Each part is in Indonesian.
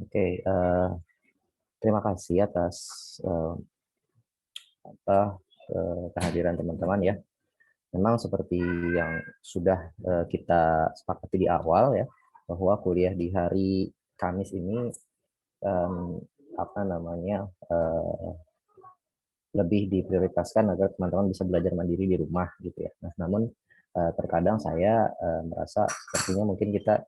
Oke, terima kasih atas eh, kehadiran teman-teman ya. Memang seperti yang sudah kita sepakati di awal ya, bahwa kuliah di hari Kamis ini em, apa namanya lebih diprioritaskan agar teman-teman bisa belajar mandiri di rumah gitu ya. Nah, namun terkadang saya merasa sepertinya mungkin kita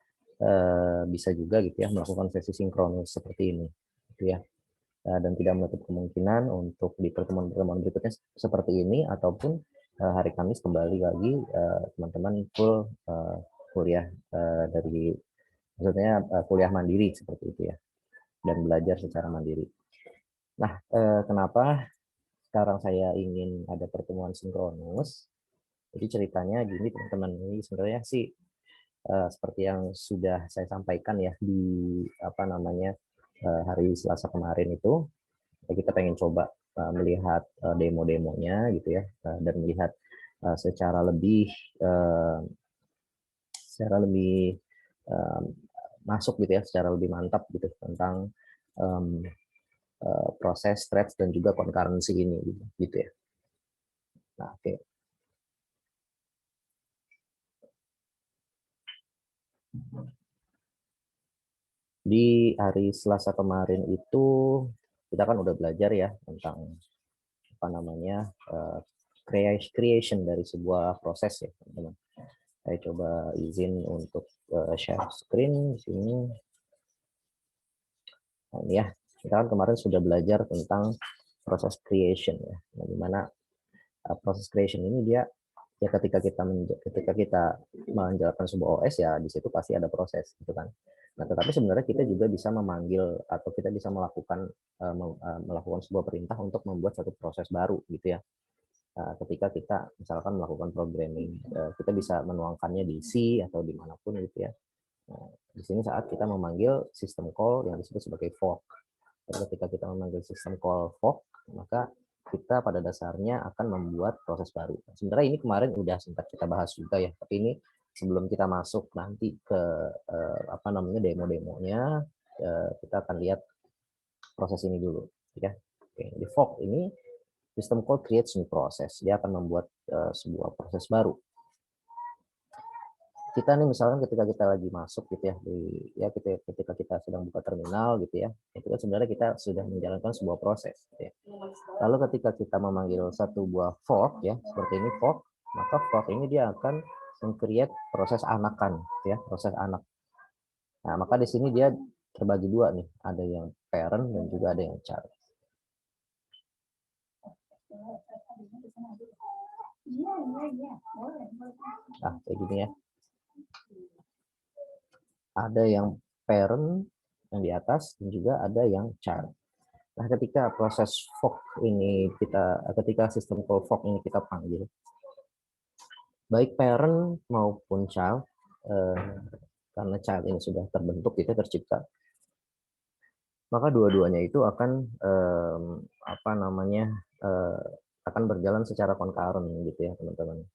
bisa juga gitu ya melakukan sesi sinkronus seperti ini, gitu ya. Dan tidak menutup kemungkinan untuk di pertemuan-pertemuan berikutnya seperti ini ataupun hari Kamis kembali lagi teman-teman full kuliah dari maksudnya kuliah mandiri seperti itu ya, dan belajar secara mandiri. Nah, kenapa sekarang saya ingin ada pertemuan sinkronus? Jadi ceritanya gini teman-teman, ini sebenarnya sih seperti yang sudah saya sampaikan ya di apa namanya hari Selasa kemarin itu, kita pengen coba melihat demo-demonya gitu ya, dan melihat secara lebih uh, secara lebih uh, masuk gitu ya, secara lebih mantap gitu tentang um, proses threads dan juga concurrency ini gitu ya. Nah, oke. Okay. Di hari Selasa kemarin itu kita kan udah belajar ya tentang apa namanya creation dari sebuah proses ya teman-teman. Saya coba izin untuk share screen di sini. Nah, ini ya, kita kan kemarin sudah belajar tentang proses creation ya. Nah, dimana proses creation ini dia ya ketika kita menjalankan sebuah OS ya di situ pasti ada proses gitu kan. Nah, tetapi sebenarnya kita juga bisa memanggil atau kita bisa melakukan sebuah perintah untuk membuat satu proses baru gitu ya. Ketika kita misalkan melakukan programming, kita bisa menuangkannya di C atau dimanapun gitu ya. Nah, di sini saat kita memanggil sistem call yang disebut sebagai fork. Dan ketika kita memanggil sistem call fork, maka kita pada dasarnya akan membuat proses baru. Sebenarnya ini kemarin udah sempat kita bahas juga ya, tapi ini sebelum kita masuk nanti ke apa namanya demo-demonya, kita akan lihat proses ini dulu, ya. Oke, di fork ini sistem call creates new process. Dia akan membuat sebuah proses baru. Kita nih misalkan ketika kita lagi masuk gitu ya ketika kita sedang buka terminal gitu ya, itu kan sebenarnya kita sudah menjalankan sebuah proses gitu ya. Lalu ketika kita memanggil satu buah fork ya seperti ini fork, maka fork ini dia akan meng-create proses anakan ya, proses anak. Nah, maka di sini dia terbagi dua nih, ada yang parent dan juga ada yang child. Nah, kayak gini ya. Ada yang parent yang di atas dan juga ada yang child. Nah, ketika proses fork ini ketika sistem call fork ini kita panggil, baik parent maupun child, karena child ini sudah terbentuk, itu tercipta, maka dua-duanya itu akan apa namanya akan berjalan secara concurrent gitu ya teman-teman,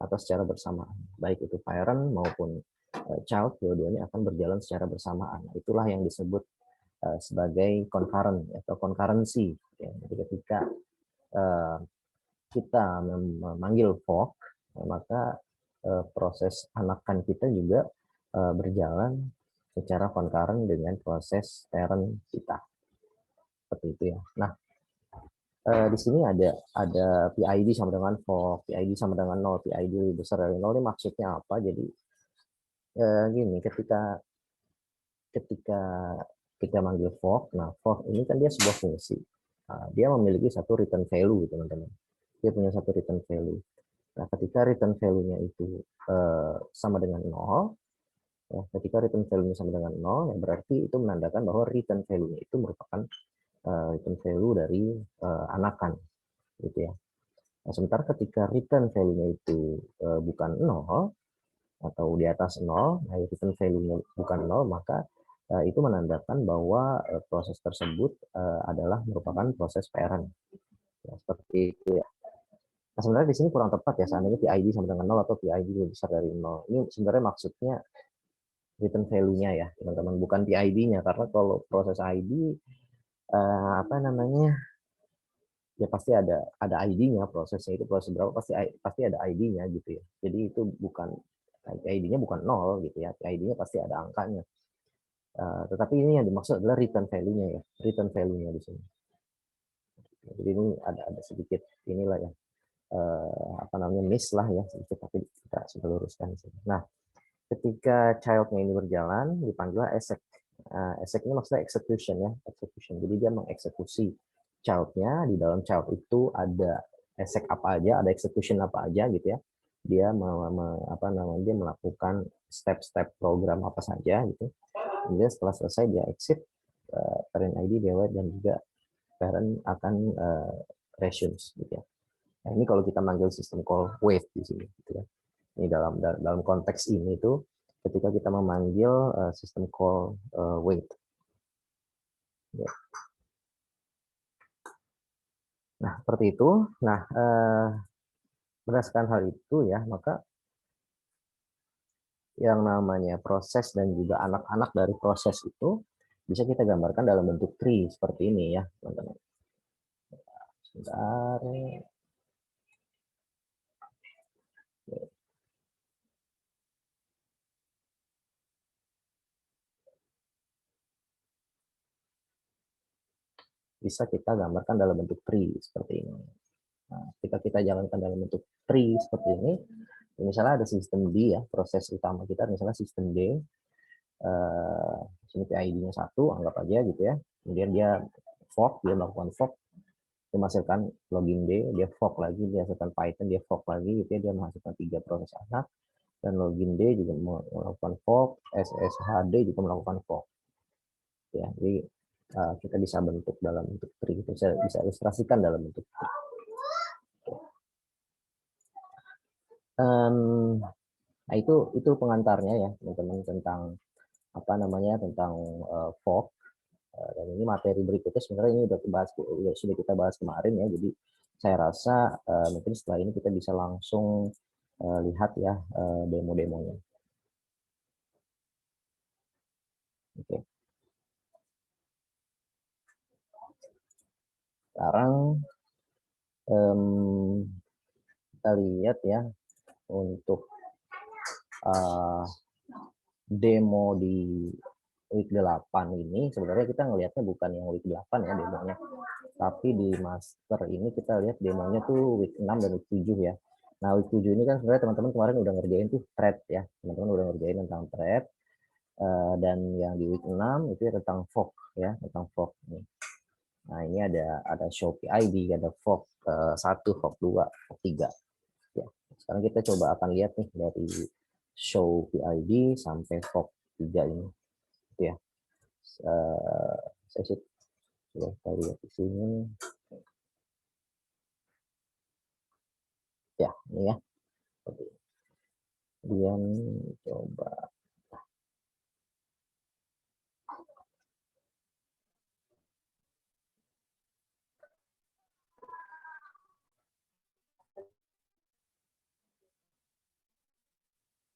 atau secara bersamaan. Baik itu parent maupun child, dua-duanya akan berjalan secara bersamaan. Itulah yang disebut sebagai concurrent atau concurrency. Ya. Jadi ketika kita memanggil fork, maka proses anakan kita juga berjalan secara concurrent dengan proses parent kita. Seperti itu ya. Nah, di sini ada PID sama dengan fork, PID sama dengan 0, PID lebih besar dari 0. Ini maksudnya apa? Jadi gini, ketika ketika kita manggil fork, nah fork ini kan dia sebuah fungsi. Dia memiliki satu return value, teman-teman. Dia punya satu return value. Nah, ketika return value-nya itu sama dengan 0, ya, ketika return value-nya sama dengan 0, ya berarti itu menandakan bahwa return value-nya itu merupakan return value dari anakan, gitu ya. Nah, sementara ketika return value-nya itu bukan 0 atau di atas 0, nah return value-nya bukan 0, maka itu menandakan bahwa proses tersebut adalah merupakan proses parent. Ya, seperti itu ya. Nah, sebenarnya di sini kurang tepat ya, seandainya PID sama dengan 0 atau PID lebih besar dari 0. Ini sebenarnya maksudnya return value-nya ya teman-teman, bukan PID-nya, karena kalau proses ID apa namanya, ya pasti ada ID-nya, prosesnya itu proses berapa pasti ada ID-nya gitu ya. Jadi itu bukan, ID-nya bukan 0 gitu ya, ID-nya pasti ada angkanya. Tetapi ini yang dimaksud adalah return value-nya ya, return value-nya di sini. Jadi ini ada sedikit inilah ya, apa namanya, miss lah ya sedikit, tapi kita sudah luruskan di sini. Nah, ketika child-nya ini berjalan dipanggil exec. Exec ini maksudnya execution ya, execution. Jadi dia mengeksekusi child-nya. Di dalam child itu ada exec apa aja, ada execution apa aja gitu ya. Dia apa namanya, dia melakukan step-step program apa saja gitu. Kemudian setelah selesai dia exit, parent ID, DW, dan juga parent akan resumes gitu ya. Nah, ini kalau kita manggil sistem call wait di sini gitu ya. Ini dalam konteks ini itu ketika kita memanggil sistem call wait. Ya. Nah, seperti itu. Nah, berdasarkan hal itu ya, maka yang namanya proses dan juga anak-anak dari proses itu bisa kita gambarkan dalam bentuk tree seperti ini ya, teman-teman. Sebentar. Bisa kita gambarkan dalam bentuk tree seperti ini. Nah, ketika kita jalankan dalam bentuk tree seperti ini, misalnya ada sistem D ya, proses utama kita misalnya sistem D, sini PID-nya 1, anggap aja gitu ya. Kemudian dia fork, dia melakukan fork, dia menghasilkan login D, dia fork lagi, dia menghasilkan Python, dia fork lagi gitu ya, dia menghasilkan 3 proses anak, dan login D juga melakukan fork, SSHD juga melakukan fork. Ya, jadi kita bisa bentuk dalam bentuk tree, kita bisa ilustrasikan dalam bentuk tree. Nah, itu pengantarnya ya teman-teman, tentang apa namanya, tentang fork. Dan ini materi berikutnya sebenarnya ini sudah kita bahas kemarin ya. Jadi saya rasa mungkin setelah ini kita bisa langsung lihat ya demo-demonya. Oke. Sekarang kita lihat ya untuk demo di week 8 ini. Sebenarnya kita ngelihatnya bukan yang week 8 ya demonya, tapi di master ini kita lihat demonya tuh week 6 dan week 7 ya. Nah, week 7 ini kan sebenarnya teman-teman kemarin udah ngerjain tuh thread ya, teman-teman udah ngerjain tentang thread, dan yang di week 6 itu ya tentang fork ya, tentang fork. Nah, ini ada show PID, ada fork 1, fork 2, fork 3 ya. Sekarang kita coba akan lihat nih dari show PID sampai fork 3 ini gitu ya. Saya sudah lihat di sini ya, ini ya. Kemudian coba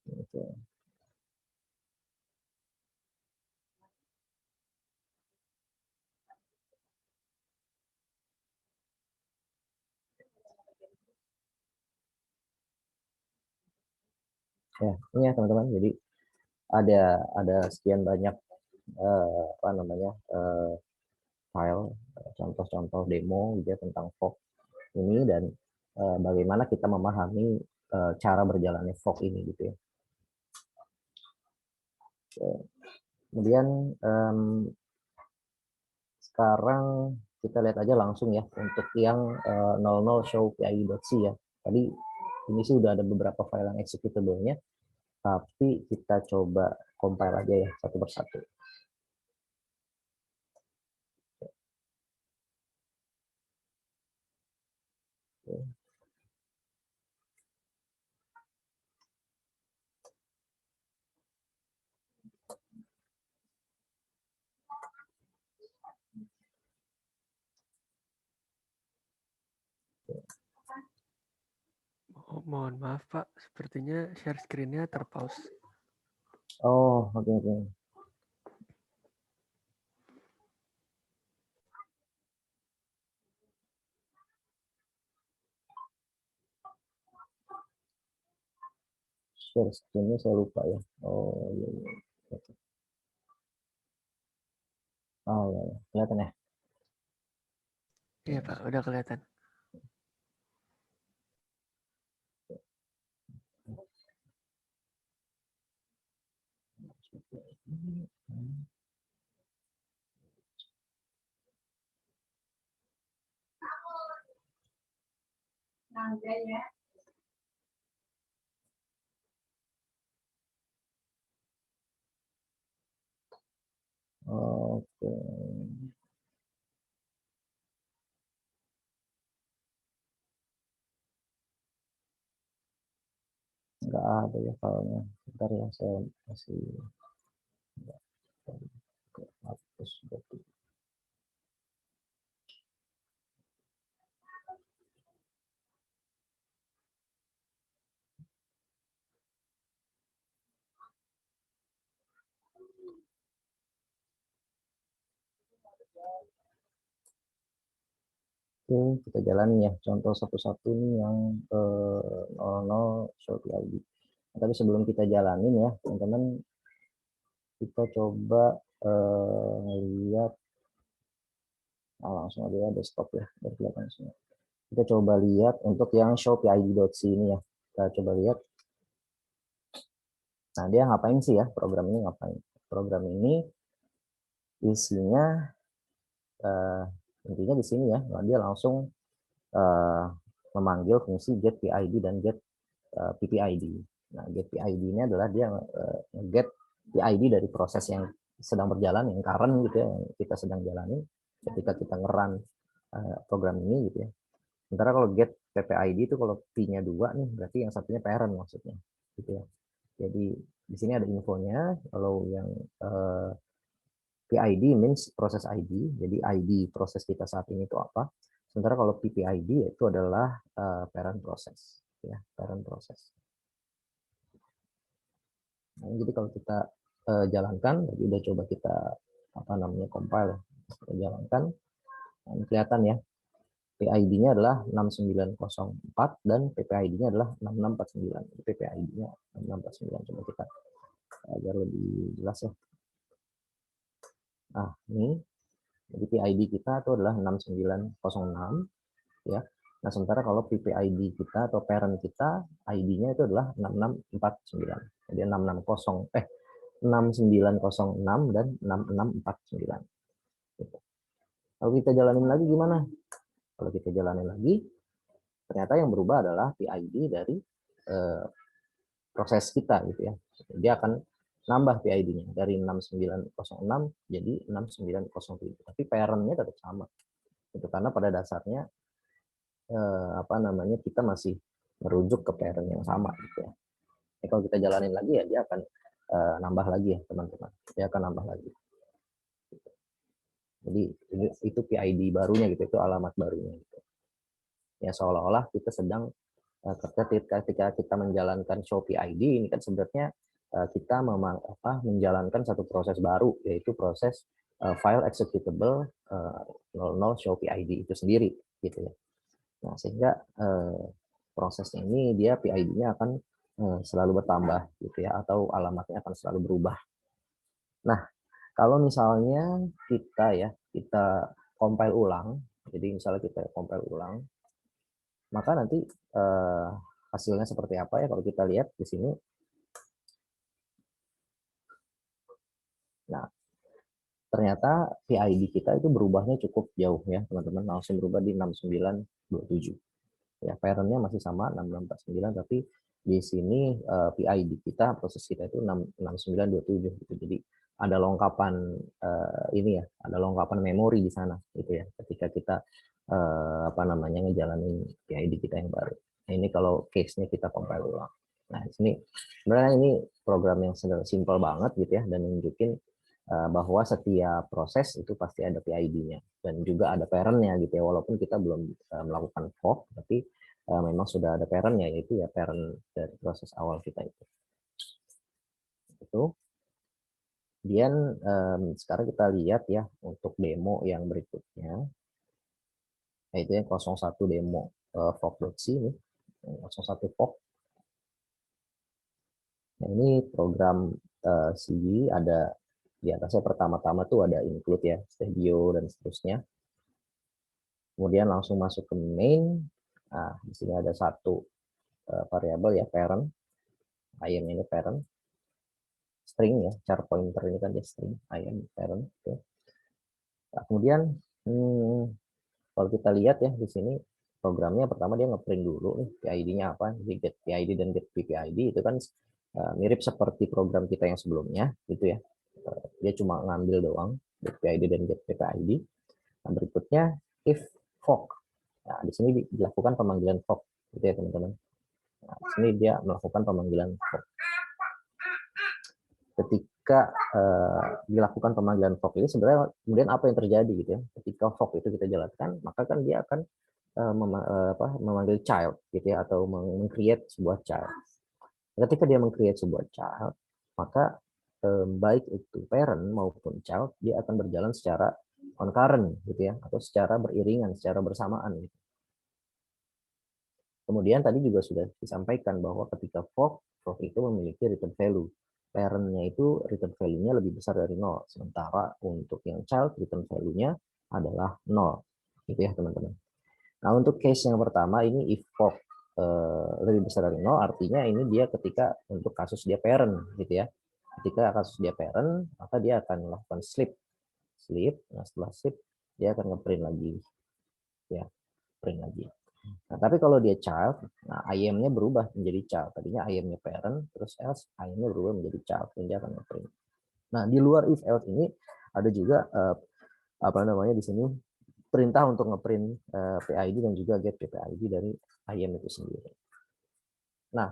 oke. Ya, ini ya teman-teman. Jadi ada sekian banyak apa namanya file contoh-contoh demo gitu ya tentang fork ini, dan bagaimana kita memahami cara berjalannya fork ini gitu ya. Kemudian sekarang kita lihat aja langsung ya untuk yang 00 show PI.c ya. Tadi ini sih udah ada beberapa file yang executable-nya, tapi kita coba compile aja ya satu persatu. Oh, mohon maaf Pak, sepertinya share screen-nya terpause. Oh, oke oke. Share screen-nya saya lupa ya. Oh iya, iya. Oke. Oh iya, iya. Kelihatan ya. Iya Pak, udah kelihatan. Oke. Nggak ada ya filenya. Bentar ya, saya masih hapus berarti. Oke, kita jalanin ya. Contoh satu-satu nih yang 00 Shopee ID. Nah, tapi sebelum kita jalanin ya, teman-teman, kita coba lihat langsung aja ya desktop ya, biar kelihatan semua. Kita coba lihat untuk yang Shopee ID.c ini ya. Kita coba lihat. Nah, dia ngapain sih ya? Program ini ngapain? Program ini isinya uh, intinya di sini ya. Dia langsung uh, memanggil fungsi get PID dan get PPID. Nah, get PID ini adalah dia get PID dari proses yang sedang berjalan, yang current gitu ya, yang kita sedang jalani ketika kita ngeran program ini gitu ya. Sementara kalau get PPID itu kalau P-nya 2 nih, berarti yang satunya parent maksudnya. Gitu ya. Jadi di sini ada infonya, kalau yang PID means proses ID, jadi ID proses kita saat ini itu apa. Sementara kalau PPID itu adalah parent proses, ya, parent proses. Nah, jadi kalau kita jalankan, jadi udah coba kita apa namanya compile, kita jalankan, nah, ini kelihatan ya, PID-nya adalah 6904 dan PPID-nya adalah 6649. PPID-nya 6649. Coba kita agar lebih jelas ya. Nah, ini jadi PID kita itu adalah 6906 ya. Nah, sementara kalau PPID kita atau parent kita ID-nya itu adalah 6649. Jadi 6906 dan 6649. Gitu. Kalau kita jalanin lagi gimana? Kalau kita jalanin lagi, ternyata yang berubah adalah PID dari proses kita gitu ya. Dia akan nambah PID-nya dari 6906 jadi 6907. Tapi parent-nya tetap sama. Itu karena pada dasarnya apa namanya kita masih merujuk ke parent yang sama gitu ya. Kalau kita jalanin lagi ya dia akan nambah lagi ya teman-teman. Dia akan nambah lagi. Jadi itu PID barunya gitu, itu alamat barunya gitu. Ya seolah-olah kita sedang ketika kita menjalankan Shopee ID ini kan sebenarnya kita menjalankan satu proses baru, yaitu proses file executable 00 Shopee ID itu sendiri gitu ya. Nah, sehingga prosesnya ini dia PID-nya akan selalu bertambah gitu ya, atau alamatnya akan selalu berubah. Nah, kalau misalnya kita compile ulang, jadi misalnya kita compile ulang, maka nanti hasilnya seperti apa ya kalau kita lihat di sini. Nah, ternyata PID kita itu berubahnya cukup jauh ya teman-teman, langsung berubah di 6927. Ya, parentnya masih sama 6649, tapi di sini PID kita, proses kita itu 6927 gitu. Jadi ada lengkapan ini ya, ada lengkapan memori di sana gitu ya. Ketika kita apa namanya ngejalanin PID kita yang baru. Nah, ini kalau case-nya kita compile ulang. Nah, di sini sebenarnya ini program yang simple banget gitu ya, dan nunjukin bahwa setiap proses itu pasti ada PID-nya dan juga ada parent-nya gitu ya, walaupun kita belum melakukan fork, tapi memang sudah ada parent-nya, yaitu ya parent dari proses awal kita itu. Kemudian sekarang kita lihat ya untuk demo yang berikutnya, yaitu yang 01 demo fog.c ini, 01 fog. Nah, ini program CG ada di atasnya pertama-tama tuh ada include ya, studio dan seterusnya. Kemudian langsung masuk ke main. Nah, di sini ada satu variabel ya, parent. IAM ini parent. String ya, char pointer ini kan dia string, IAM parent. Oke. Nah, kemudian kalau kita lihat ya di sini programnya pertama dia ngeprint dulu nih PID-nya apa, jadi get PID dan get PPID itu kan mirip seperti program kita yang sebelumnya gitu ya. Dia cuma ngambil doang get PID dan get PPID. Nah, berikutnya if fork. Nah, di sini dilakukan pemanggilan fork gitu ya teman-teman. Nah, di sini dia melakukan pemanggilan fork. Ketika dilakukan pemanggilan fork ini sebenarnya kemudian apa yang terjadi gitu ya? Ketika fork itu kita jalankan, maka kan dia akan memanggil child gitu ya, atau meng-create sebuah child. Ketika dia meng-create sebuah child, maka baik itu parent maupun child dia akan berjalan secara concurrent gitu ya, atau secara beriringan, secara bersamaan gitu. Kemudian tadi juga sudah disampaikan bahwa ketika fork itu memiliki return value. Parent-nya itu return value-nya lebih besar dari 0, sementara untuk yang child return value-nya adalah 0. Gitu ya teman-teman. Nah, untuk case yang pertama ini if fork lebih besar dari 0, artinya ini dia ketika untuk kasus dia parent gitu ya. Ketika kasus dia parent, maka dia akan melakukan sleep. Nah setelah sleep dia akan ngeprint lagi ya, print lagi. Nah, tapi kalau dia child, nah IAM-nya berubah menjadi child. Tadinya IAM-nya parent, terus else IAM-nya berubah menjadi child, dan dia akan ngeprint. Nah, di luar if else ini ada juga apa namanya di sini perintah untuk ngeprint PID dan juga get PPID dari IAM itu sendiri. Nah,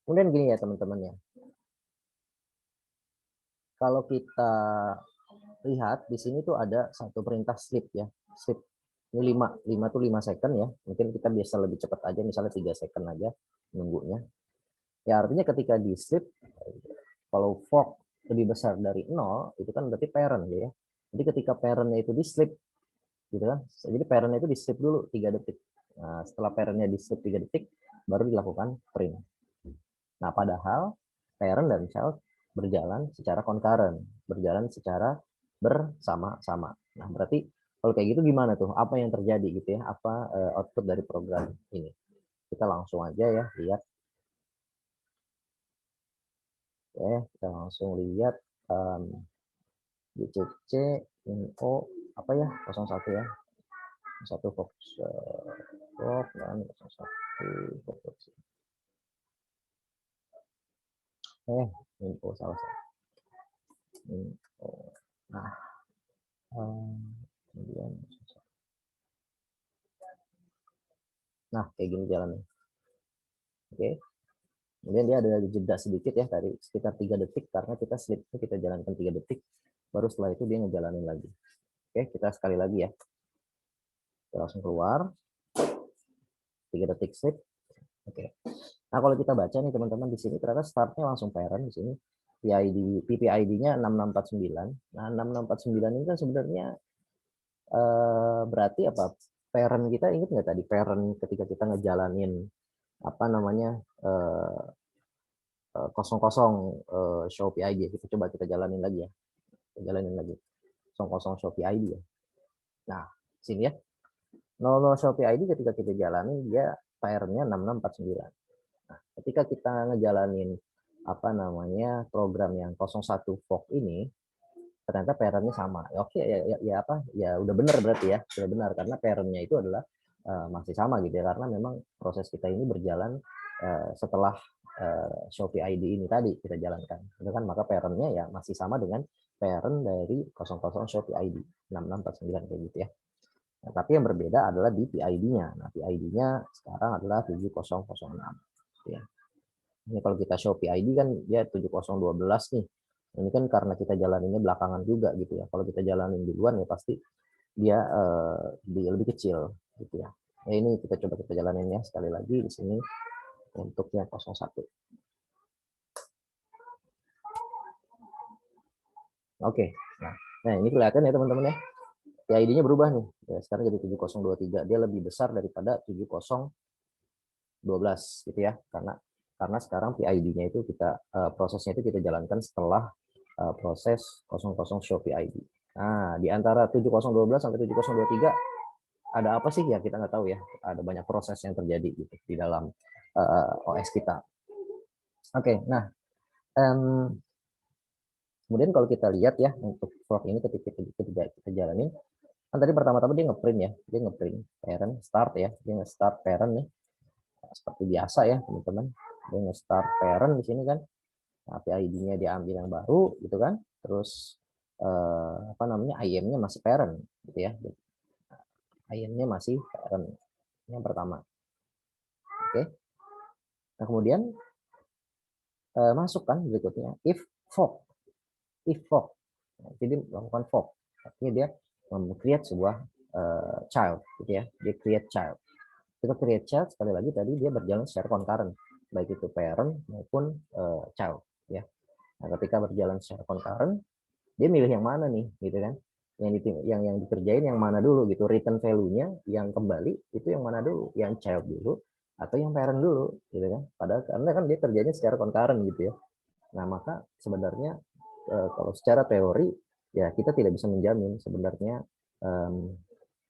kemudian gini ya teman-teman ya. Kalau kita lihat di sini tuh ada satu perintah sleep ya. Sleep ini 5 tuh 5 second ya. Mungkin kita biasa lebih cepat aja, misalnya 3 second aja nunggunya. Ya artinya ketika di sleep, kalau fork lebih besar dari 0, itu kan berarti parent ya. Jadi ketika parentnya itu di sleep, gitu kan. Jadi parentnya itu di sleep dulu 3 detik. Nah, setelah parentnya di sleep 3 detik, baru dilakukan print. Nah, padahal parent dan child berjalan secara concurrent, berjalan secara bersama-sama. Nah, berarti kalau kayak gitu gimana tuh? Apa yang terjadi gitu ya? Apa output dari program ini? Kita langsung aja ya lihat. Oke, kita langsung lihat GCC info apa ya? 01 ya. 1 Fox dan 01 Fox. Info salah satu. Info. Nah, kemudian kayak gini jalannya. Oke. Kemudian dia ada jeda sedikit ya, dari sekitar 3 detik karena kita sleep kita jalankan 3 detik, baru setelah itu dia ngejalanin lagi. Oke, kita sekali lagi ya. Kita langsung keluar. 3 detik sleep. Oke. Nah, kalau kita baca nih teman-teman di sini ternyata startnya langsung parent di sini. PPID-nya 6649. Nah, 6649 ini kan sebenarnya berarti apa? Parent kita ingat nggak tadi parent ketika kita ngejalanin apa namanya 00 show PID. Kita coba kita jalanin lagi ya. Kita jalanin lagi. 00 show PID ya. Nah, sini ya. 00 show PID ketika kita jalanin dia parent-nya 6649. Nah, ketika kita ngejalanin apa namanya program yang 01 fork ini, ternyata parent-nya sama. Ya, oke ya apa? Ya udah benar berarti ya. Sudah benar karena parent-nya itu adalah masih sama gitu ya, karena memang proses kita ini berjalan setelah show PID ini tadi kita jalankan. Itu kan maka parent-nya ya masih sama dengan parent dari 00 show PID 6649 kayak gitu ya. Nah, tapi yang berbeda adalah di PID-nya. Nah, PID-nya sekarang adalah 7006. Ya. Ini kalau kita show PID kan dia 7012 nih. Ini kan karena kita jalaninnya belakangan juga gitu ya. Kalau kita jalanin duluan ya pasti dia lebih kecil gitu ya. Nah, ini kita coba kita jalanin ya sekali lagi di sini untuk yang 01. Oke. Nah, ini kelihatan ya teman-teman ya. PID-nya berubah nih. Ya, sekarang jadi 7023. Dia lebih besar daripada 7012 gitu ya. Karena sekarang PID-nya itu kita prosesnya itu kita jalankan setelah proses 00 show PID. Nah, di antara 7012 sampai 7023 ada apa sih ya, kita nggak tahu ya. Ada banyak proses yang terjadi gitu di dalam OS kita. Oke, nah kemudian kalau kita lihat ya untuk fork ini ketika kita jalanin, kan tadi pertama-tama dia ngeprint ya, dia ngeprint parent start ya, dia nge-start parent nih seperti biasa ya teman-teman, dia nge-start parent di sini kan, PID-nya diambil yang baru gitu kan, terus apa namanya IAM-nya masih parent gitu ya, IAM-nya masih parent yang pertama. Oke, nah kemudian masuk kan berikutnya if fork. Jadi melakukan fork, artinya dia create sebuah child gitu ya, dia create child. Kita create child sekali lagi tadi dia berjalan secara concurrent, baik itu parent maupun child ya. Nah, ketika berjalan secara concurrent, dia milih yang mana nih gitu kan, yang dikerjain yang mana dulu gitu, return value-nya yang kembali itu yang mana dulu, yang child dulu atau yang parent dulu gitu kan. Padahal karena kan dia kerjanya secara concurrent gitu ya. Nah, maka sebenarnya kalau secara teori ya kita tidak bisa menjamin sebenarnya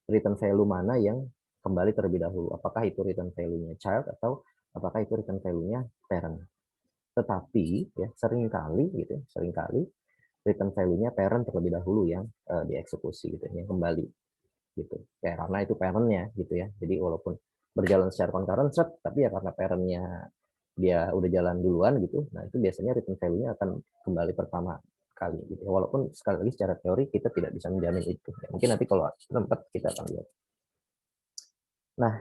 return value mana yang kembali terlebih dahulu. Apakah itu return value-nya child atau apakah itu return value-nya parent. Tetapi ya seringkali gitu, seringkali return value-nya parent terlebih dahulu yang dieksekusi gitu, yang kembali gitu. Ya, karena itu parent-nya gitu ya. Jadi walaupun berjalan secara concurrent set, tapi ya karena parent-nya dia udah jalan duluan gitu, nah itu biasanya return value-nya akan kembali pertama kali gitu. Walaupun sekali lagi secara teori kita tidak bisa menjamin itu. Ya, mungkin nanti kalau sempat kita akan lihat. Nah,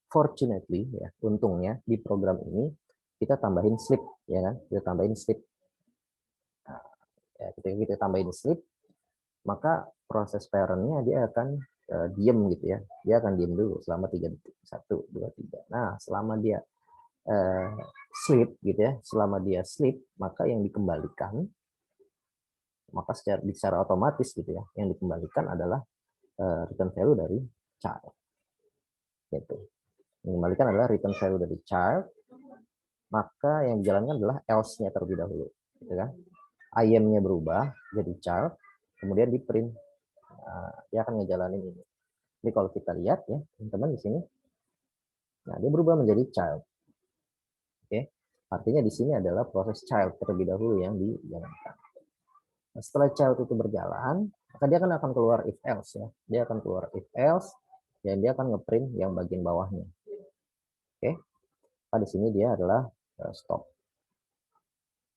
fortunately ya, untungnya di program ini kita tambahin sleep ya kan, kita tambahin sleep. Nah, ya, ketika kita tambahin sleep, maka proses parent-nya dia akan diem gitu ya, dia akan diem dulu selama 3 detik, 1, 2, 3. Nah, selama dia sleep gitu ya, selama dia sleep, maka yang dikembalikan, maka secara otomatis gitu ya, yang dikembalikan adalah return value dari child. Gitu. Yang dikembalikan adalah return value dari child, maka yang dijalankan adalah else-nya terlebih dahulu. Gitu kan. IAM-nya berubah jadi child, kemudian di print. Dia akan ngejalanin ini. Jadi kalau kita lihat ya, teman-teman di sini, nah dia berubah menjadi child. Oke, artinya di sini adalah proses child terlebih dahulu yang dijalankan. Nah, setelah child itu berjalan, maka dia akan keluar if else ya. Dia akan keluar if else dan dia akan ngeprint yang bagian bawahnya. Oke. Nah, di sini dia adalah stop.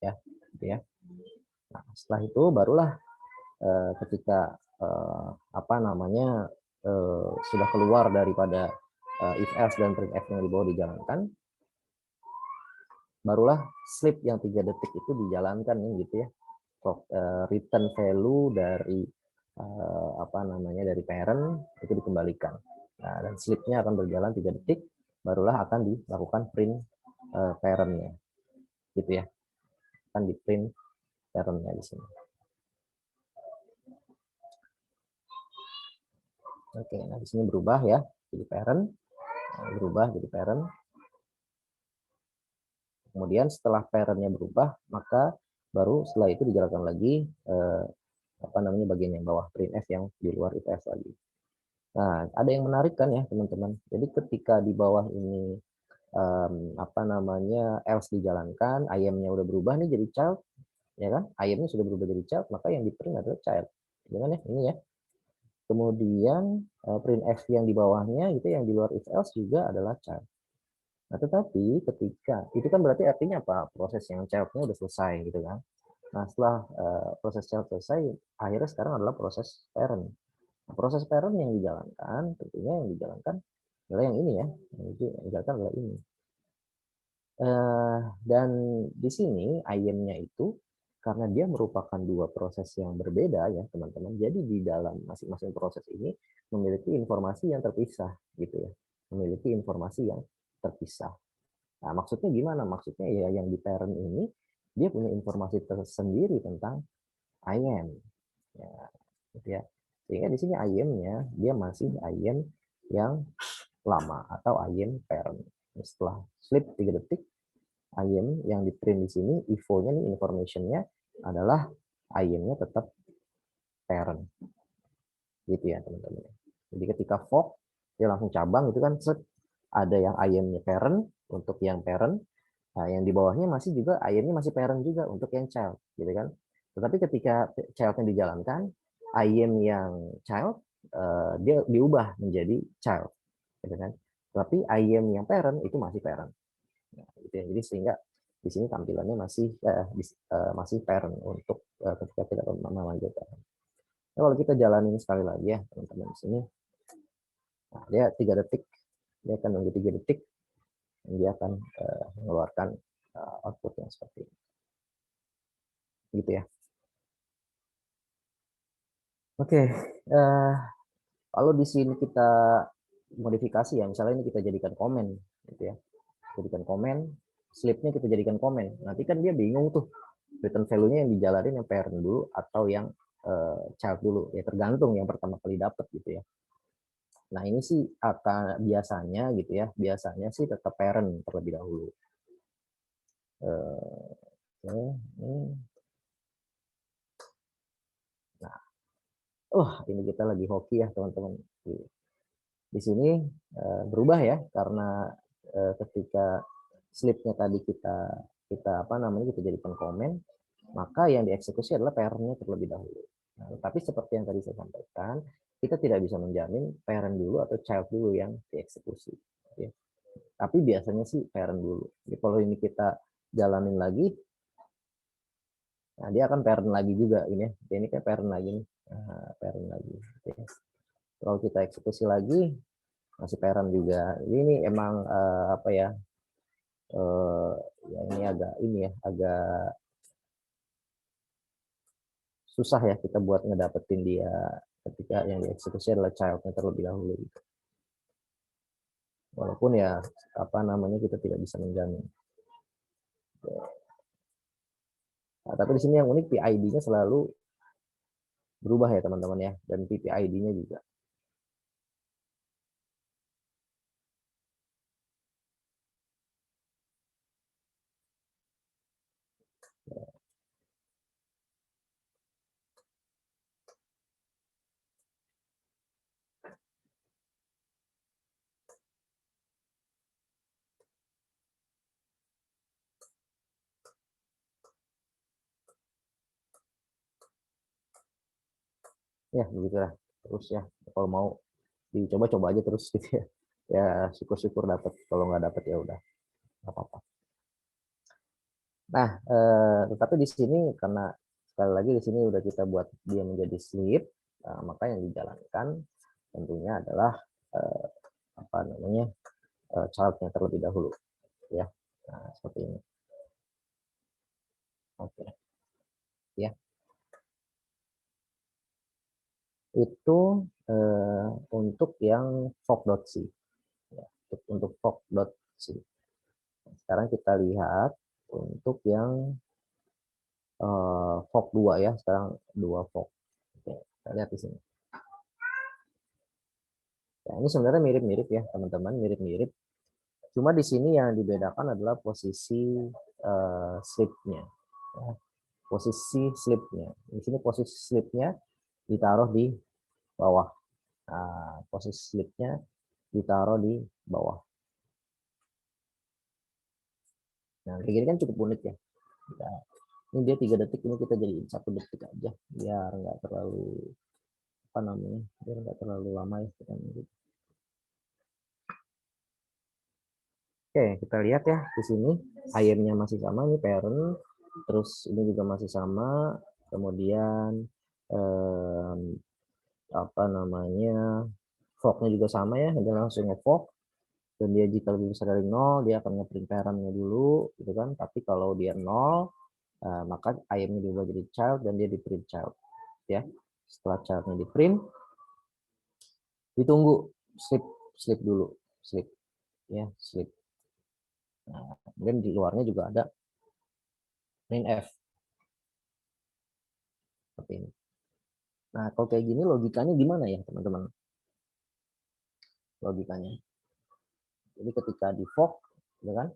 Ya, gitu ya. Nah, setelah itu barulah ketika apa namanya sudah keluar daripada if else dan printf yang di bawah dijalankan, barulah sleep yang 3 detik itu dijalankan gitu ya. Return value dari apa namanya dari parent itu dikembalikan. Nah, dan sleep-nya akan berjalan 3 detik, barulah akan dilakukan print parent-nya. Gitu ya. Akan di print parent-nya di sini. Oke, nah di sini berubah ya jadi parent, berubah jadi parent. Kemudian setelah parent-nya berubah, maka baru setelah itu dijalankan lagi apa namanya bagian yang bawah printf yang di luar if else lagi. Nah, ada yang menarik kan ya teman-teman. Jadi ketika di bawah ini apa namanya else dijalankan, IAM-nya udah berubah nih jadi child, ya kan? IAM-nya sudah berubah jadi child, maka yang di print adalah child. Dengan ya ini ya. Kemudian printf yang di bawahnya itu yang di luar if else juga adalah child. Nah, tetapi ketika itu kan berarti artinya apa? Proses yang child-nya udah selesai gitu kan. Nah, setelah proses child selesai, akhirnya sekarang adalah proses parent. Nah, proses parent yang dijalankan, tentunya yang dijalankan adalah yang ini ya. Yang dijalankan adalah ini. Dan di sini IAM-nya itu karena dia merupakan 2 proses yang berbeda ya teman-teman. Jadi di dalam masing-masing proses ini memiliki informasi yang terpisah gitu ya. Memiliki informasi yang terpisah. Nah, maksudnya gimana? Maksudnya ya yang di parent ini dia punya informasi tersendiri tentang IAM, ya, gitu ya. Sehingga di sini IAM-nya dia masih IAM yang lama atau IAM parent. Setelah sleep 3 detik, IAM yang di print di sini, info-nya nih, information-nya adalah IAM-nya tetap parent, gitu ya teman-teman. Jadi ketika fork dia langsung cabang itu kan, ada yang IAM-nya parent untuk yang parent, nah yang di bawahnya masih juga IAM-nya masih parent juga untuk yang child, gitu kan. Tetapi ketika child-nya dijalankan, IAM yang child dia diubah menjadi child, gitu kan. Tapi IAM yang parent itu masih parent. Nah, gitu ya. Jadi sehingga di sini tampilannya masih parent untuk ketika kita memanggil parent. Nah, kalau kita jalanin sekali lagi ya teman-teman di sini, nah, dia 3 detik, dia akan nunggu 3 detik, dan dia akan mengeluarkan output yang seperti ini, gitu ya. Oke, kalau di sini kita modifikasi ya, misalnya ini kita jadikan komen, gitu ya, jadikan komen, slipnya kita jadikan komen. Nanti kan dia bingung tuh return value-nya yang dijalanin yang parent dulu atau yang child dulu, ya tergantung yang pertama kali dapat gitu ya. Nah ini sih akan biasanya gitu ya, biasanya sih tetap parent terlebih dahulu. Nah, ini kita lagi hoki ya teman-teman. Di sini berubah ya, karena ketika slipnya tadi kita apa namanya kita jadikan komen, maka yang dieksekusi adalah parent-nya terlebih dahulu. Nah, tapi seperti yang tadi saya sampaikan, kita tidak bisa menjamin parent dulu atau child dulu yang dieksekusi. Ya. Tapi biasanya sih parent dulu. Jadi kalau ini kita jalanin lagi, nah dia akan parent lagi juga ini ya. Ini kayak parent lagi nih, parent lagi. Oke. Kalau kita eksekusi lagi, masih parent juga. Ini emang apa ya? Ya ini agak susah ya kita buat ngedapetin dia ketika yang dieksekusi adalah childnya terlebih dahulu. Walaupun ya apa namanya kita tidak bisa menjamin. Nah, tapi di sini yang unik PID-nya selalu berubah ya teman-teman ya, dan PPID-nya juga. Ya begitulah terus ya, kalau mau dicoba-coba aja terus gitu ya. Ya syukur-syukur dapat, kalau nggak dapat ya udah nggak apa-apa. Nah, tetapi di sini karena sekali lagi di sini udah kita buat dia menjadi sleep, maka yang dijalankan tentunya adalah apa namanya childnya terlebih dahulu, ya. Nah, seperti ini. Oke, ya. Itu untuk yang fog.c, ya. Untuk fog.c. Sekarang kita lihat untuk yang fog 2 ya, sekarang 2 fog. Oke, kita lihat di sini. Nah, ini sebenarnya mirip-mirip ya teman-teman, mirip-mirip. Cuma di sini yang dibedakan adalah posisi slipnya. Ya. Posisi slipnya. Di sini posisi slipnya ditaruh di bawah. Nah, posisi slipnya ditaruh di bawah. Nah, kayak gini kan cukup unik ya. Nah, ini dia 3 detik, ini kita jadi 1 detik aja biar nggak terlalu apa namanya, biar nggak terlalu lama ya. Oke, kita lihat ya di sini IAM-nya masih sama, ini parent, terus ini juga masih sama, kemudian apa namanya fork-nya juga sama ya, dia langsung nge-fork, dan dia jika lebih besar dari 0 dia akan nge-print parent-nya dulu gitu kan. Tapi kalau dia 0 maka IAM-nya diubah jadi child dan dia di-print child ya. Setelah child-nya di-print, ditunggu sleep dulu, sleep ya, sleep. Nah, kemudian di luarnya juga ada printf seperti ini. Nah, kalau kayak gini logikanya gimana ya, teman-teman? Logikanya. Jadi ketika di fork, gitu kan,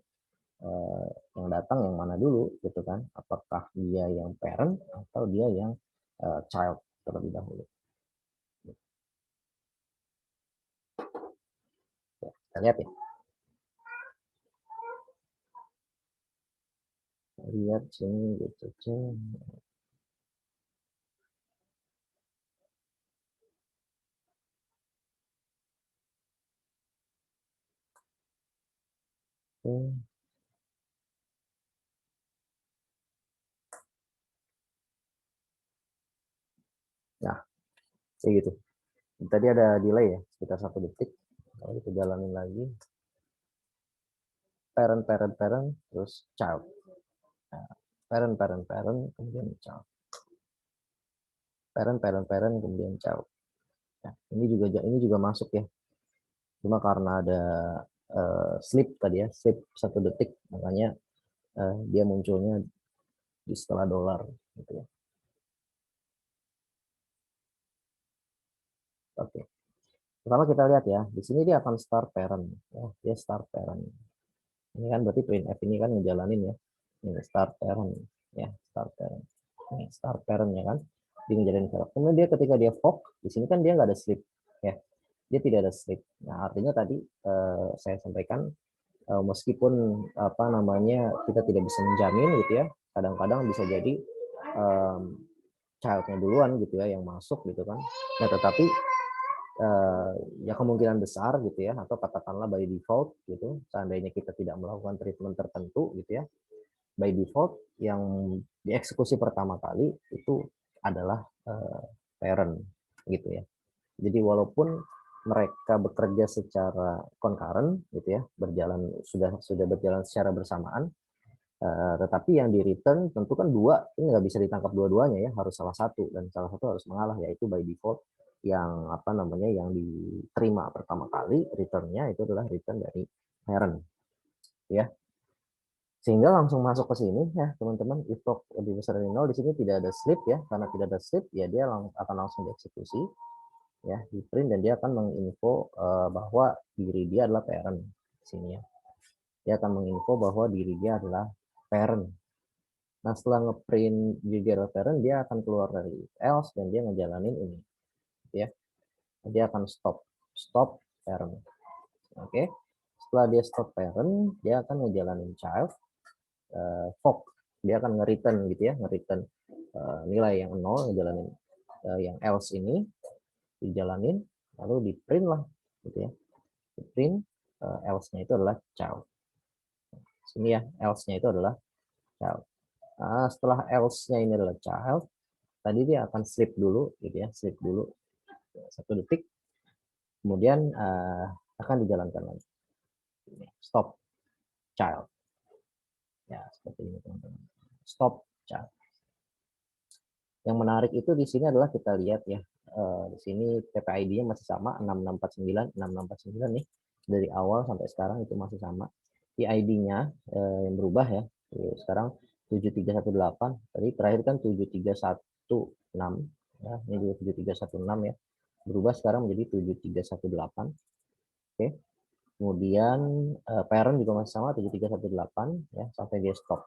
yang datang yang mana dulu, gitu kan? Apakah dia yang parent atau dia yang child terlebih dahulu? Ya, kita lihat ya. Lihat sini gitu. Nah, kayak gitu. Tadi ada delay ya, sekitar 1 detik. Kalau kita jalanin lagi, parent, terus child. Nah, parent, kemudian child. Parent, kemudian child. Nah, ini juga masuk ya. Cuma karena ada sleep tadi ya, sleep 1 detik, makanya dia munculnya di setelah $, gitu ya. Oke. Pertama kita lihat ya, di sini dia akan start parent, ya, dia start parent. Ini kan berarti printf ini kan ngejalanin ya, ini start parent, ya, start parent. Ini start parent ya kan, dia ngejalanin parent. Kemudian dia ketika dia fork, di sini kan dia nggak ada sleep, ya, dia tidak ada sleep. Nah artinya tadi saya sampaikan meskipun apa namanya kita tidak bisa menjamin gitu ya, kadang-kadang bisa jadi childnya duluan gitu ya yang masuk gitu kan. Nah tetapi ya kemungkinan besar gitu ya, atau katakanlah by default gitu, seandainya kita tidak melakukan treatment tertentu gitu ya, by default yang dieksekusi pertama kali itu adalah parent gitu ya. Jadi walaupun mereka bekerja secara concurrent gitu ya, sudah berjalan secara bersamaan, tetapi yang di return tentu kan dua, ini nggak bisa ditangkap dua-duanya ya, harus salah satu, dan salah satu harus mengalah, yaitu by default yang apa namanya yang diterima pertama kali returnnya itu adalah return dari parent ya, sehingga langsung masuk ke sini ya teman-teman. If fork lebih besar dari 0, di sini tidak ada slip ya, karena tidak ada slip ya dia akan langsung dieksekusi ya, di print, dan dia akan menginfo bahwa diri dia adalah parent di sini ya, dia akan menginfo bahwa diri dia adalah parent. Nah, setelah ngeprint diri dia adalah parent, dia akan keluar dari else dan dia ngejalanin ini ya, dia akan stop parent. Oke, setelah dia stop parent, dia akan ngejalanin child, fork, dia akan nge-return gitu ya, nge-return nilai yang 0, ngejalanin yang else ini dijalanin, lalu di print lah gitu ya, di print else-nya itu adalah child. Sini ya, else-nya itu adalah child. Nah, setelah else-nya ini adalah child, tadi dia akan sleep dulu gitu ya, sleep dulu 1 detik, kemudian akan dijalankan lagi. Stop child. Ya, seperti ini teman-teman. Stop child. Yang menarik itu di sini adalah kita lihat ya, di sini PPID-nya masih sama 6649 nih, dari awal sampai sekarang itu masih sama. PID-nya yang berubah ya, sekarang 7318, tadi terakhir kan 7316 ya, ini juga 7316 ya, berubah sekarang menjadi 7318. Oke. Kemudian parent juga masih sama 7318 ya, sampai dia stop.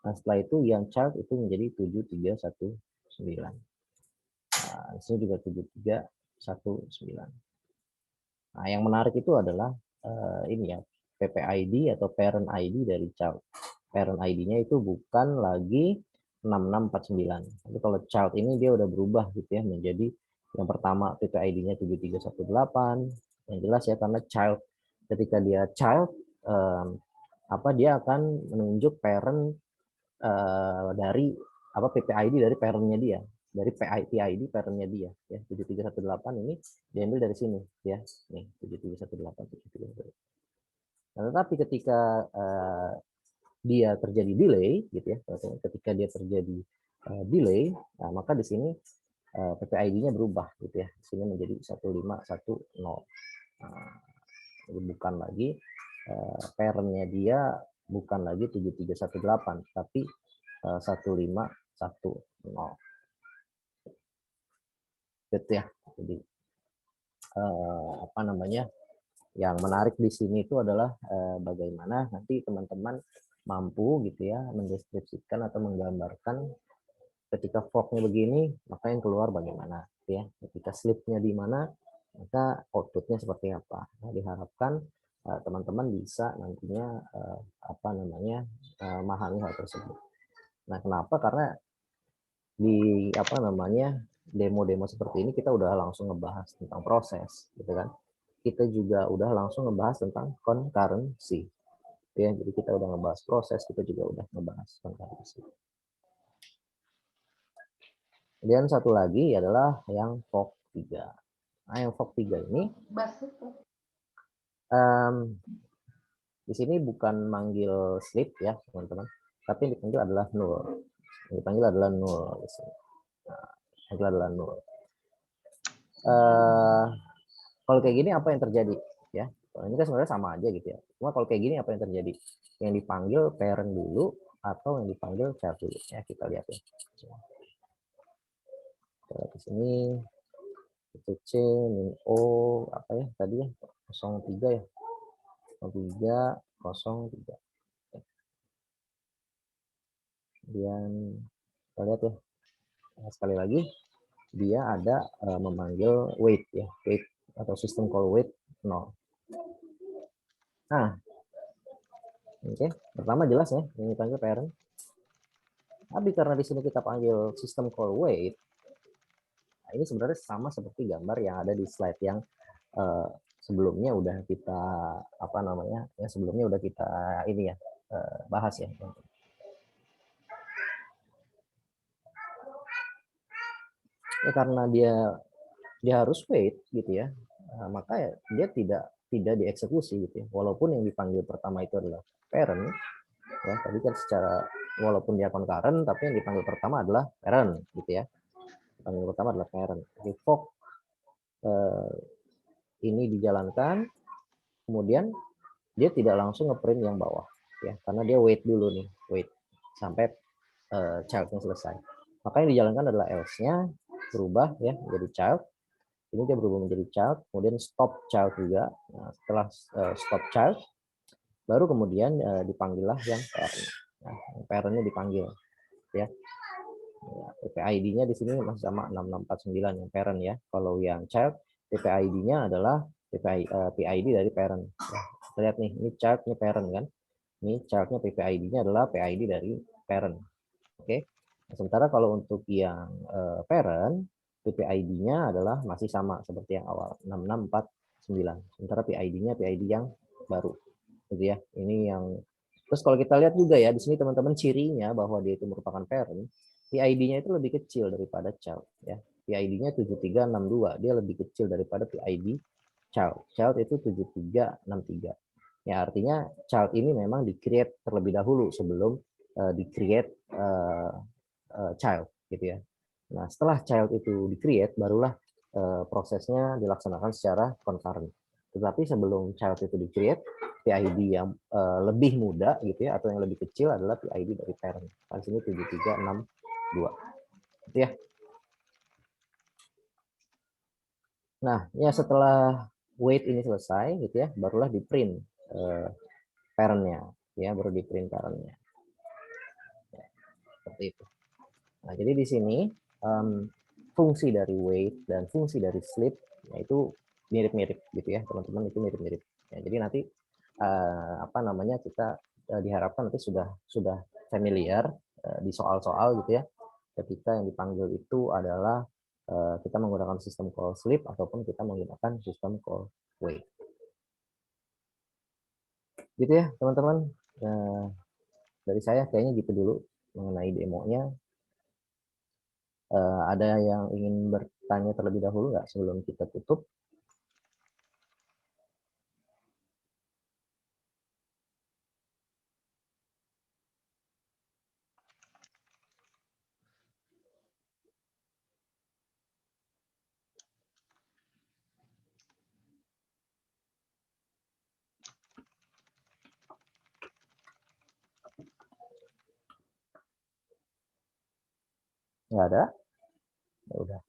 Nah, setelah itu yang child itu menjadi 7319. Nah, di sini juga 7319. Nah, yang menarik itu adalah ini ya, PPID atau parent ID dari child. Parent ID-nya itu bukan lagi 6649. Tapi kalau child ini dia udah berubah gitu ya, menjadi yang pertama PPID-nya 7318. Yang jelas ya, karena child, ketika dia child dia akan menunjuk parent dari PPID dari parentnya dia, dari PID parentnya dia ya, 7318 ini diambil dari sini ya, nih 7318. Nah, tetapi ketika dia terjadi delay gitu ya, ketika dia terjadi delay, nah, maka di sini PPID-nya berubah gitu ya, di sini menjadi 1510. Nah, bukan lagi parentnya dia bukan lagi 7318, tapi 1510 gitu ya. Jadi apa namanya, yang menarik di sini itu adalah bagaimana nanti teman-teman mampu gitu ya mendeskripsikan atau menggambarkan ketika forknya begini maka yang keluar bagaimana gitu ya, ketika slipnya di mana maka outputnya seperti apa. Nah, diharapkan teman-teman bisa nantinya apa namanya memahami hal tersebut. Nah, kenapa? Karena di apa namanya demo-demo seperti ini kita udah langsung ngebahas tentang proses gitu kan, kita juga udah langsung ngebahas tentang concurrency ya, jadi kita udah ngebahas proses, kita juga udah ngebahas concurrency. Kemudian satu lagi adalah yang fork 3. Nah, yang fork 3 ini di sini bukan manggil slip ya teman-teman, tapi yang dipanggil adalah null. Yang dipanggil adalah null di sini. Nah, yang adalah null. Kalau kayak gini apa yang terjadi ya? Ini kan sebenarnya sama aja gitu ya. Cuma kalau kayak gini apa yang terjadi? Yang dipanggil parent dulu atau yang dipanggil child dulu ya, kita lihat ya. Kita lihat di sini itu C min O apa ya tadi ya 03 ya 0303. Kemudian kita lihat ya, nah, sekali lagi dia ada memanggil wait ya, wait atau sistem call wait 0. Nah, oke, pertama jelas ya ini panggil parent. Tapi karena di sini kita panggil sistem call wait, nah ini sebenarnya sama seperti gambar yang ada di slide yang sebelumnya udah kita apa namanya ya, sebelumnya udah kita ini ya bahas ya. Ya karena dia harus wait gitu ya, maka ya, dia tidak dieksekusi gitu ya. Walaupun yang dipanggil pertama itu adalah parent ya, tadi kan secara walaupun dia concurrent tapi yang dipanggil pertama adalah parent gitu ya. Dipanggil pertama adalah parent. Jadi fork ini dijalankan, kemudian dia tidak langsung ngeprint yang bawah ya, karena dia wait dulu nih, wait sampai childnya selesai. Maka yang dijalankan adalah else-nya berubah ya menjadi child. Ini dia berubah menjadi child, kemudian stop child juga. Nah, setelah stop child, baru kemudian dipanggillah yang parent. Nah, parentnya dipanggil ya. PPID-nya di sini masih sama 6649 yang parent ya. Kalau yang child, PPID-nya adalah PID dari parent. Ya, kita lihat nih, ini child-nya parent kan. Ini child-nya PPID-nya adalah PID dari parent. Oke. Nah, sementara kalau untuk yang parent, PPID-nya adalah masih sama seperti yang awal 6649. Sementara PID-nya PID yang baru. Gitu ya. Ini yang terus kalau kita lihat juga ya di sini teman-teman cirinya bahwa dia itu merupakan parent, PID-nya itu lebih kecil daripada child ya. PID-nya 7362, dia lebih kecil daripada PID child. Child itu 7363. Ya artinya child ini memang di-create terlebih dahulu sebelum di-create child gitu ya. Nah, setelah child itu di-create barulah prosesnya dilaksanakan secara concurrent. Tetapi sebelum child itu di-create, PID yang lebih muda gitu ya atau yang lebih kecil adalah PID dari parent. Di sini 7362. Gitu ya. Nah, ya setelah wait ini selesai gitu ya, barulah di print parentnya ya, baru di print parentnya. Ya, seperti itu. Nah, jadi di sini fungsi dari wait dan fungsi dari sleep yaitu mirip-mirip gitu ya, teman-teman, itu mirip-mirip. Ya, jadi nanti apa namanya kita diharapkan nanti sudah familiar di soal-soal gitu ya, ketika yang dipanggil itu adalah kita menggunakan sistem call sleep ataupun kita menggunakan sistem call wait. Gitu ya, teman-teman. Dari saya kayaknya gitu dulu mengenai demonya. Ada yang ingin bertanya terlebih dahulu nggak sebelum kita tutup? Nggak ada? Ya udah.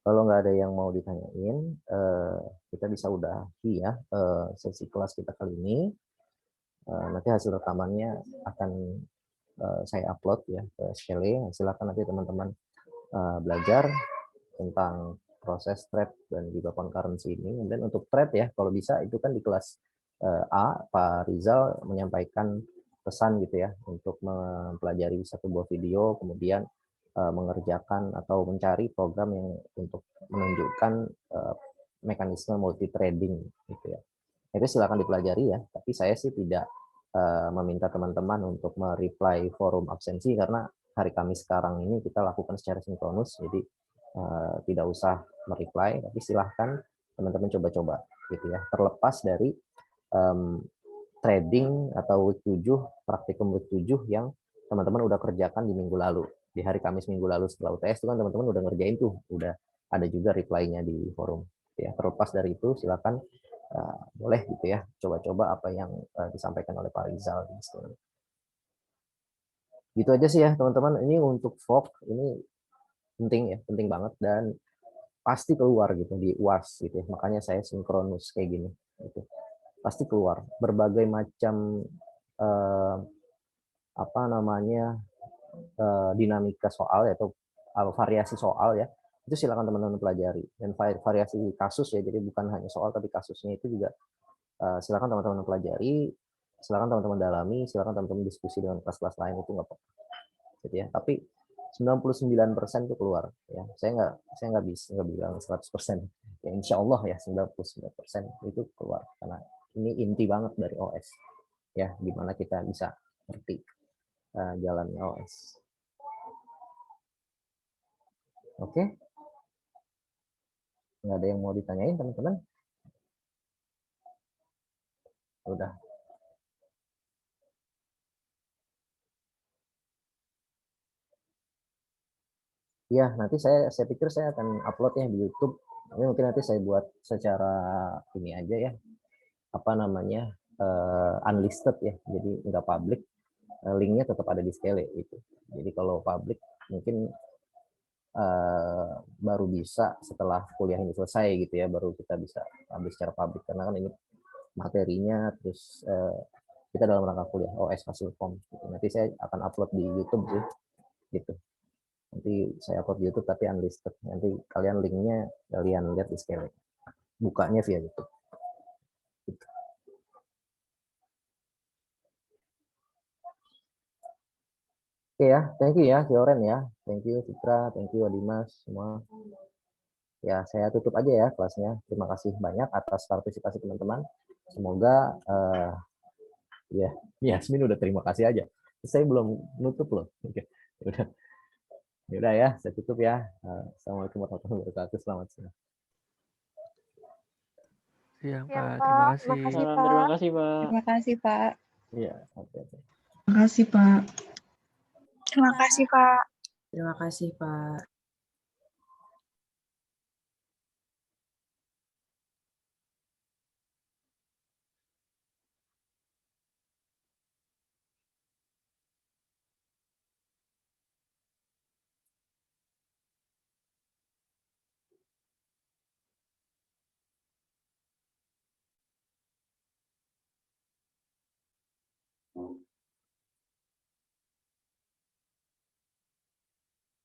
Kalau nggak ada yang mau ditanyain, kita bisa udahi ya sesi kelas kita kali ini. Nanti hasil rekamannya akan saya upload ya ke Skele. Silakan nanti teman-teman belajar tentang proses thread dan juga concurrency ini. Dan untuk thread ya, kalau bisa itu kan di kelas A, Pak Rizal menyampaikan pesan gitu ya untuk mempelajari satu buah video, kemudian mengerjakan atau mencari program yang untuk menunjukkan mekanisme multi threading gitu ya. Itu silakan dipelajari ya, tapi saya sih tidak meminta teman-teman untuk mereply forum absensi karena hari Kamis sekarang ini kita lakukan secara sinkronus, jadi tidak usah mereply, tapi silahkan teman-teman coba-coba gitu ya. Terlepas dari trading atau week 7, praktikum week 7 yang teman-teman udah kerjakan di minggu lalu. Di hari Kamis minggu lalu setelah UTS itu kan teman-teman udah ngerjain tuh, udah ada juga reply-nya di forum. Ya, terlepas dari itu silakan boleh gitu ya, coba-coba apa yang disampaikan oleh Pak Rizal. Gitu aja sih ya teman-teman. Ini untuk VOG ini penting ya, penting banget dan pasti keluar gitu di UAS gitu ya. Makanya saya sinkronus kayak gini gitu. Pasti keluar berbagai macam apa namanya dinamika soal atau variasi soal ya. Itu silakan teman-teman pelajari, dan variasi kasus ya, jadi bukan hanya soal tapi kasusnya itu juga silakan teman-teman pelajari, silakan teman-teman dalami, silakan teman-teman diskusi dengan kelas-kelas lain, itu nggak apa-apa gitu ya. Tapi 99% itu keluar ya. Saya nggak bilang 100%. Ya insya Allah ya 99% itu keluar karena ini inti banget dari OS ya, gimana kita bisa ngerti jalannya OS. Oke, nggak ada yang mau ditanyain teman-teman? Udah. Ya, nanti saya pikir saya akan uploadnya di YouTube. Tapi mungkin nanti saya buat secara ini aja ya, apa namanya unlisted ya, jadi nggak public. Linknya tetap ada di Skele itu. Jadi kalau public mungkin baru bisa setelah kuliah ini selesai gitu ya, baru kita bisa ambil secara publik karena kan ini materinya terus kita dalam rangka kuliah OS hasil form gitu. Nanti saya akan upload di YouTube sih gitu. Nanti saya upload di YouTube tapi unlisted. Nanti kalian linknya kalian lihat di Skele. Bukanya via YouTube. Gitu. Oke ya, thank you ya Fioren ya. Thank you Fitra, thank you Adimas semua. Ya, saya tutup aja ya kelasnya. Terima kasih banyak atas partisipasi teman-teman. Semoga ya, Yasmin udah terima kasih aja. Saya belum nutup loh. Oke. Udah. Yaudah ya, saya tutup ya. Assalamualaikum warahmatullahi wabarakatuh. Selamat siang. Siang, Siang, Pak. Pak. Terima kasih. Makasih, Terima Pak. kasih, Pak. Terima kasih, Pak. Iya, oke. Terima kasih, Pak. Terima kasih, Pak. Terima kasih, Pak.